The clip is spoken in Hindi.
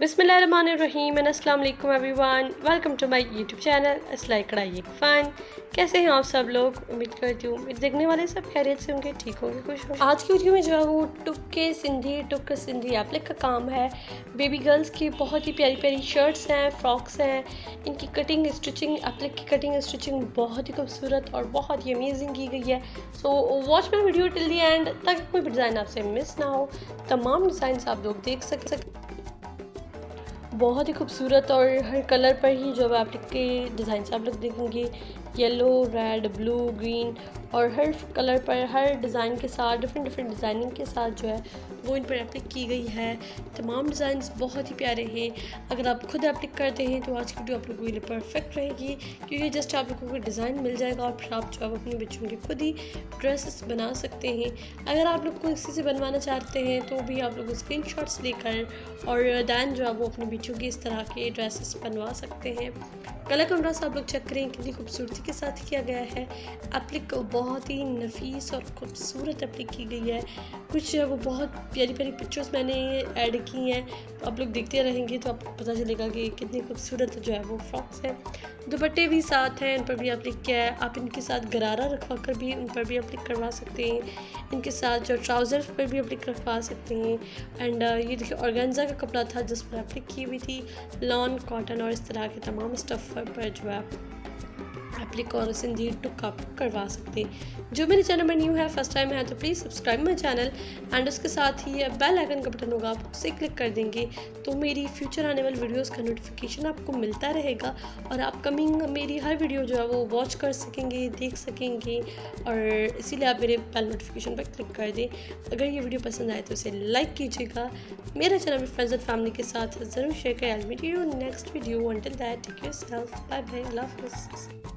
बिस्मिल्लाहिर्रहमानिर्रहीम एंड अस्सलाम वालेकुम everyone, welcome to my YouTube channel असलाई कढ़ाई एक फ़न। कैसे हैं आप सब लोग? उम्मीद करती हूँ देखने वाले सब खैरियत से होंगे, ठीक होंगे, खुश होंगे। आज की वीडियो में जो है वो टुक सिंधी एप्लिक का काम है। बेबी गर्ल्स की बहुत ही प्यारी प्यारी शर्ट्स हैं, फ्रॉक्स हैं। इनकी कटिंग स्टिचिंग, एप्लिक की कटिंग स्टिचिंग बहुत ही खूबसूरत और बहुत ही अमेजिंग की गई है। So watch my video till the and ताकि कोई भी डिज़ाइन आपसे मिस ना हो। तमाम डिज़ाइन आप लोग देख सकें। बहुत ही खूबसूरत और हर कलर पर ही जो है एप्लिक के डिज़ाइन आप लोग देखेंगे। येलो, रेड, ब्लू, ग्रीन और हर कलर पर हर डिज़ाइन के साथ डिफरेंट डिज़ाइनिंग के साथ जो है वो इन पर एप्लिक की गई है। तमाम डिज़ाइंस बहुत ही प्यारे हैं। अगर आप खुद एप्लिक करते हैं तो आज की वीडियो आप लोगों के लिए परफेक्ट रहेगी, क्योंकि जस्ट आप लोगों को डिज़ाइन मिल जाएगा और फिर आप जो है अपने बच्चों के खुद ही ड्रेसेस बना सकते हैं। अगर आप लोग को किसी से बनवाना चाहते हैं तो भी आप लोग स्क्रीनशॉट्स लेकर और दैन जो है वो अपनी बेटियों की इस तरह के ड्रेसेस बनवा सकते हैं। कलर कॉन्ट्रास्ट आप लोग चेक करें कितनी खूबसूरती के साथ किया गया है। एप्लिक बहुत ही नफीस और खूबसूरत एप्लिक की गई है। कुछ जो है वो बहुत प्यारी प्यारी पिक्चर्स मैंने ऐड की हैं, तो आप लोग देखते रहेंगे तो आपको पता चलेगा कि कितनी खूबसूरत जो है वो फ्रॉक्स हैं। दुपट्टे भी साथ हैं, इन पर भी एप्लिक किया है। आप इनके साथ गरारा रखवा कर भी उन पर भी एप्लिक करवा सकते हैं। इनके साथ जो ट्राउज़र्स पर भी एप्लिक रखवा सकते हैं। एंड ये देखिए ऑर्गेन्जा का कपड़ा था जिस पर एप्लिक की हुई थी। लॉन, कॉटन और इस तरह के तमाम स्टफ़ पर जो है एप्लिक और सिंधी टुक आप करवा सकते हैं। जो मेरे चैनल में न्यू है, फर्स्ट टाइम है, तो please subscribe my channel and उसके साथ ही बेल आइकन का बटन होगा, आप उसे क्लिक कर देंगे तो मेरी फ्यूचर आने वाली वीडियोस का नोटिफिकेशन आपको मिलता रहेगा और आप कमिंग मेरी हर वीडियो जो है वो वॉच कर सकेंगे, देख सकेंगे। और इसीलिए आप मेरे बेल नोटिफिकेशन पर क्लिक कर दें। अगर ये वीडियो पसंद आए तो इसे लाइक कीजिएगा। मेरा चैनल में फ्रेंड्स एंड फैमिली के साथ ज़रूर शेयर करें। I will meet you next video. Until that take care yourself, bye bye, love you.